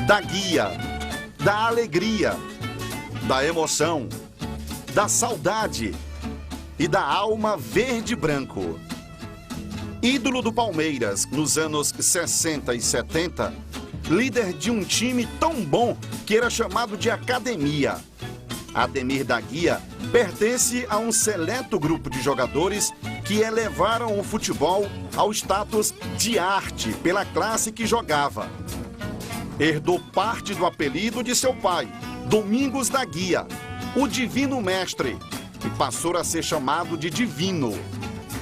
da guia, da alegria, da emoção, da saudade e da alma verde e branco. Ídolo do Palmeiras nos anos 60 e 70, líder de um time tão bom que era chamado de academia. Ademir da Guia pertence a um seleto grupo de jogadores que elevaram o futebol ao status de arte pela classe que jogava. Herdou parte do apelido de seu pai, Domingos da Guia, o Divino Mestre, e passou a ser chamado de Divino.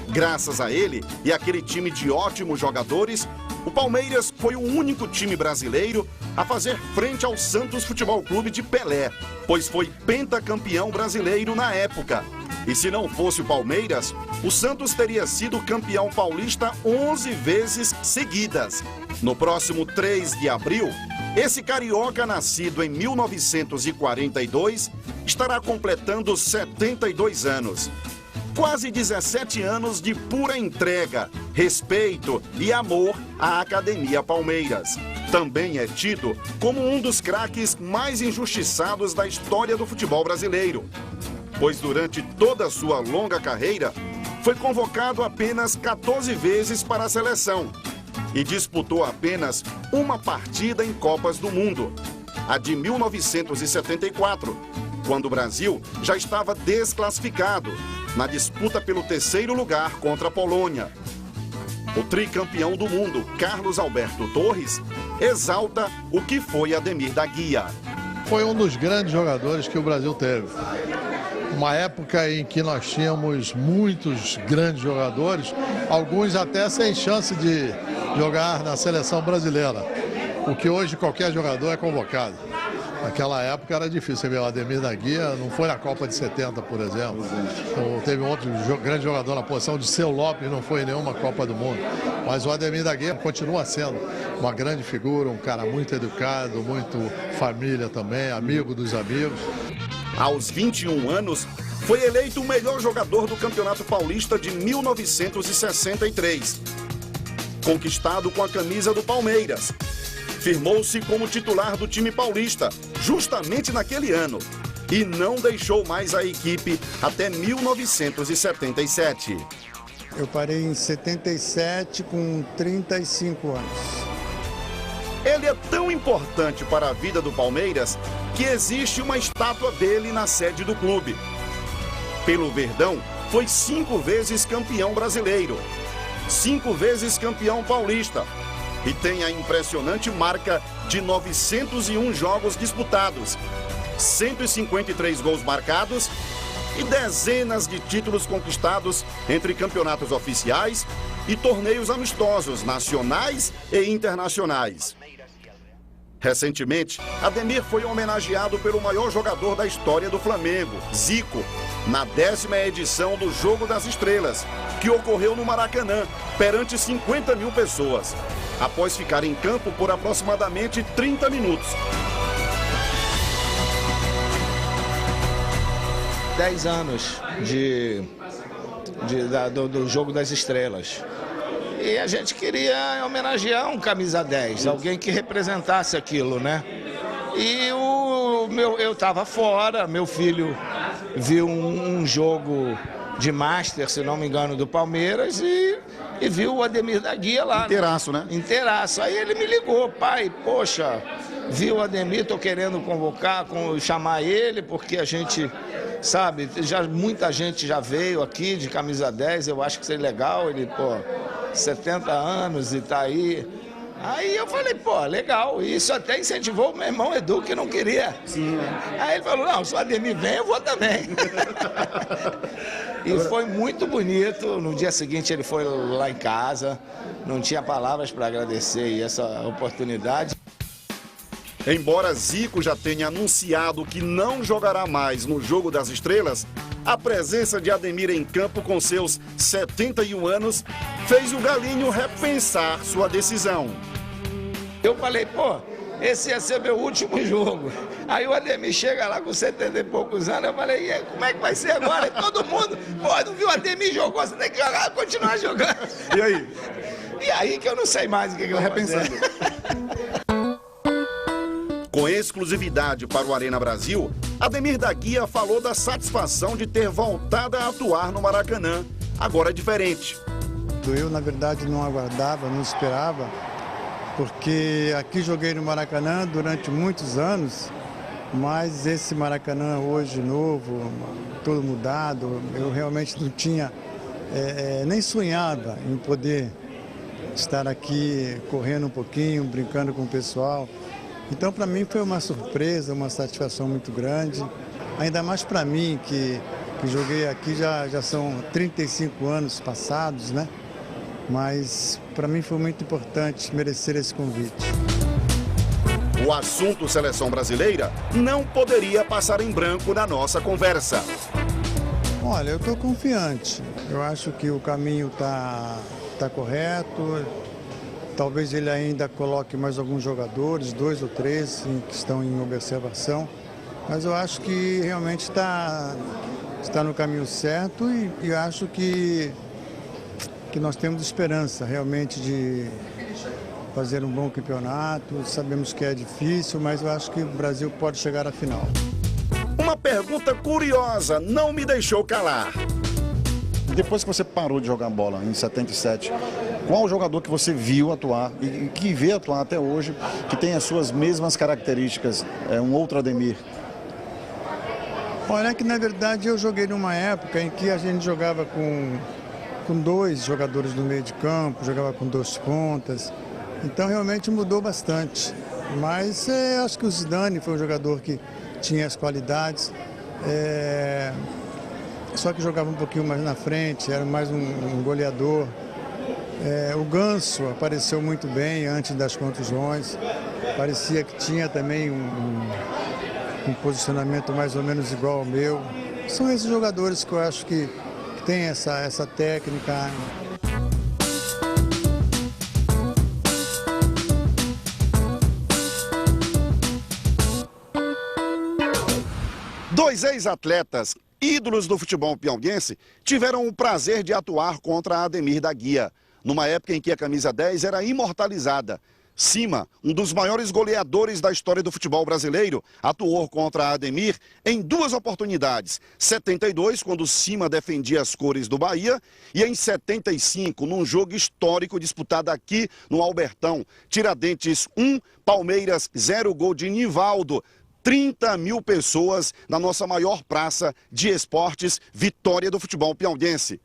Graças a ele e aquele time de ótimos jogadores, o Palmeiras foi o único time brasileiro a fazer frente ao Santos Futebol Clube de Pelé, pois foi pentacampeão brasileiro na época. E se não fosse o Palmeiras, o Santos teria sido campeão paulista 11 vezes seguidas. No próximo 3 de abril, esse carioca nascido em 1942 estará completando 72 anos. Quase 17 anos de pura entrega, respeito e amor à Academia Palmeiras. Também é tido como um dos craques mais injustiçados da história do futebol brasileiro, pois durante toda a sua longa carreira foi convocado apenas 14 vezes para a seleção e disputou apenas uma partida em Copas do Mundo, a de 1974, quando o Brasil já estava desclassificado na disputa pelo terceiro lugar contra a Polônia. O tricampeão do mundo, Carlos Alberto Torres, exalta o que foi Ademir da Guia. Foi um dos grandes jogadores que o Brasil teve. Uma época em que nós tínhamos muitos grandes jogadores, alguns até sem chance de jogar na seleção brasileira, o que hoje qualquer jogador é convocado. Naquela época era difícil, o Ademir da Guia não foi na Copa de 70, por exemplo. Então, teve um outro grande jogador na posição de Seu Lopes, não foi em nenhuma Copa do Mundo. Mas o Ademir da Guia continua sendo uma grande figura, um cara muito educado, muito família também, amigo dos amigos. Aos 21 anos, foi eleito o melhor jogador do Campeonato Paulista de 1963, conquistado com a camisa do Palmeiras. Firmou-se como titular do time paulista, justamente naquele ano, e não deixou mais a equipe até 1977. Eu parei em 77 com 35 anos. Ele é tão importante para a vida do Palmeiras que existe uma estátua dele na sede do clube. Pelo Verdão, foi 5 vezes campeão brasileiro, 5 vezes campeão paulista, e tem a impressionante marca de 901 jogos disputados, 153 gols marcados e dezenas de títulos conquistados entre campeonatos oficiais e torneios amistosos nacionais e internacionais. Recentemente, Ademir foi homenageado pelo maior jogador da história do Flamengo, Zico, na 10ª edição do Jogo das Estrelas, que ocorreu no Maracanã, perante 50 mil pessoas, após ficar em campo por aproximadamente 30 minutos. 10 anos do Jogo das Estrelas. E a gente queria homenagear um camisa 10, alguém que representasse aquilo, né? E eu estava fora, meu filho viu um jogo de Master, se não me engano, do Palmeiras e viu o Ademir da Guia lá. Inteiraço, né? Inteiraço. Aí ele me ligou, pai, poxa, viu o Ademir, tô querendo convocar, chamar ele, porque a gente, sabe, muita gente já veio aqui de camisa 10, eu acho que seria legal, ele, pô, 70 anos e tá aí. Aí eu falei, pô, legal, e isso até incentivou o meu irmão Edu, que não queria. Sim, né? Aí ele falou, não, se o Ademir vem, eu vou também. E foi muito bonito, no dia seguinte ele foi lá em casa, não tinha palavras para agradecer essa oportunidade. Embora Zico já tenha anunciado que não jogará mais no Jogo das Estrelas, a presença de Ademir em campo com seus 71 anos fez o Galinho repensar sua decisão. Eu falei, pô, esse ia ser meu último jogo. Aí o Ademir chega lá com 70 e poucos anos, eu falei, e aí, como é que vai ser agora? Todo mundo, pô, não viu o Ademir jogou, você tem que jogar, continuar jogando. E aí? E aí que eu não sei mais o que eu vou fazer. Com exclusividade para o Arena Brasil, Ademir da Guia falou da satisfação de ter voltado a atuar no Maracanã. Agora é diferente. Eu, na verdade, não aguardava, não esperava, porque aqui joguei no Maracanã durante muitos anos, mas esse Maracanã hoje novo, todo mudado, eu realmente não tinha, nem sonhava em poder estar aqui correndo um pouquinho, brincando com o pessoal. Então, para mim, foi uma surpresa, uma satisfação muito grande. Ainda mais para mim, que joguei aqui já são 35 anos passados, né? Mas, para mim, foi muito importante merecer esse convite. O assunto Seleção Brasileira não poderia passar em branco na nossa conversa. Olha, eu estou confiante. Eu acho que o caminho está correto. Talvez ele ainda coloque mais alguns jogadores, 2 ou 3 que estão em observação. Mas eu acho que realmente está no caminho certo e acho que nós temos esperança realmente de fazer um bom campeonato. Sabemos que é difícil, mas eu acho que o Brasil pode chegar à final. Uma pergunta curiosa não me deixou calar. Depois que você parou de jogar bola em 77, qual o jogador que você viu atuar e que vê atuar até hoje, que tem as suas mesmas características, um outro Ademir? Olha, que na verdade eu joguei numa época em que a gente jogava com 2 jogadores no meio de campo, jogava com 2 pontas, então realmente mudou bastante. Mas acho que o Zidane foi um jogador que tinha as qualidades, só que jogava um pouquinho mais na frente, era mais um goleador. O Ganso apareceu muito bem antes das contusões, parecia que tinha também um posicionamento mais ou menos igual ao meu. São esses jogadores que eu acho que têm essa técnica. Dois ex-atletas, ídolos do futebol piauiense, tiveram o prazer de atuar contra Ademir da Guia, numa época em que a camisa 10 era imortalizada. Cima, um dos maiores goleadores da história do futebol brasileiro, atuou contra Ademir em 2 oportunidades. 72, quando Cima defendia as cores do Bahia, e em 75, num jogo histórico disputado aqui no Albertão. Tiradentes 1, Palmeiras 0, gol de Nivaldo. 30 mil pessoas na nossa maior praça de esportes, vitória do futebol piauiense.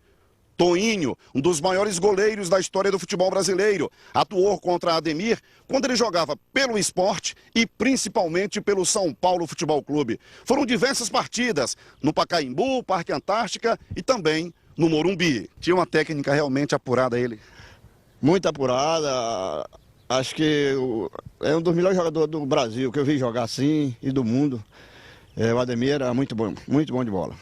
Toinho, um dos maiores goleiros da história do futebol brasileiro, atuou contra Ademir quando ele jogava pelo Sport e principalmente pelo São Paulo Futebol Clube. Foram diversas partidas no Pacaembu, Parque Antártica e também no Morumbi. Tinha uma técnica realmente apurada ele? Muito apurada. Acho que é um dos melhores jogadores do Brasil que eu vi jogar assim e do mundo. O Ademir era muito bom de bola.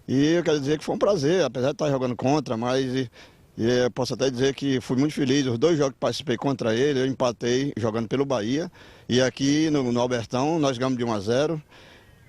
E eu quero dizer que foi um prazer, apesar de estar jogando contra, mas eu posso até dizer que fui muito feliz. Os 2 jogos que participei contra ele, eu empatei jogando pelo Bahia. E aqui no Albertão nós ganhamos de 1-0.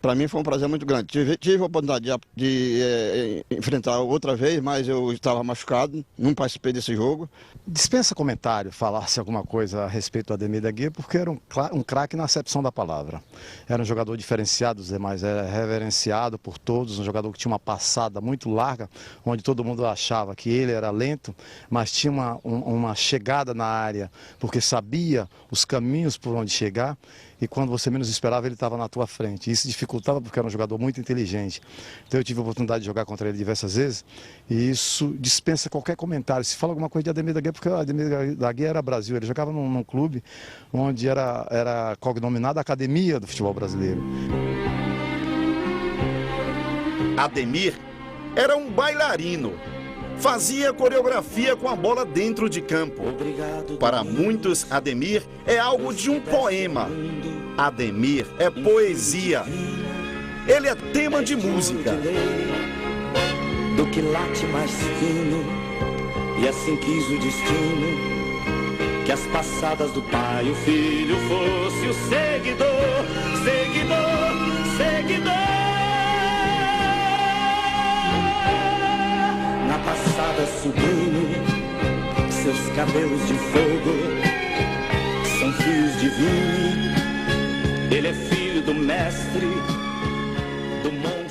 Para mim foi um prazer muito grande. Tive a oportunidade de enfrentar outra vez, mas eu estava machucado, não participei desse jogo. Dispensa comentário, falar-se alguma coisa a respeito do Ademir da Guia, porque era um craque na acepção da palavra. Era um jogador diferenciado dos demais, era reverenciado por todos, um jogador que tinha uma passada muito larga, onde todo mundo achava que ele era lento, mas tinha uma chegada na área, porque sabia os caminhos por onde chegar. E quando você menos esperava, ele estava na tua frente. Isso dificultava porque era um jogador muito inteligente. Então eu tive a oportunidade de jogar contra ele diversas vezes e isso dispensa qualquer comentário. Se fala alguma coisa de Ademir da Guia, porque o Ademir da Guia era Brasil. Ele jogava num clube onde era cognominado Academia do Futebol Brasileiro. Ademir era um bailarino. Fazia coreografia com a bola dentro de campo. Para muitos, Ademir é algo de um poema. Ademir é poesia. Ele é tema de música. Do que late mais fino, e assim quis o destino, que as passadas do pai, o filho fosse o seguidor, seguidor, seguidor. Na passada sublime, seus cabelos de fogo são fios de vinho. Ele Ele é filho do mestre, do monge.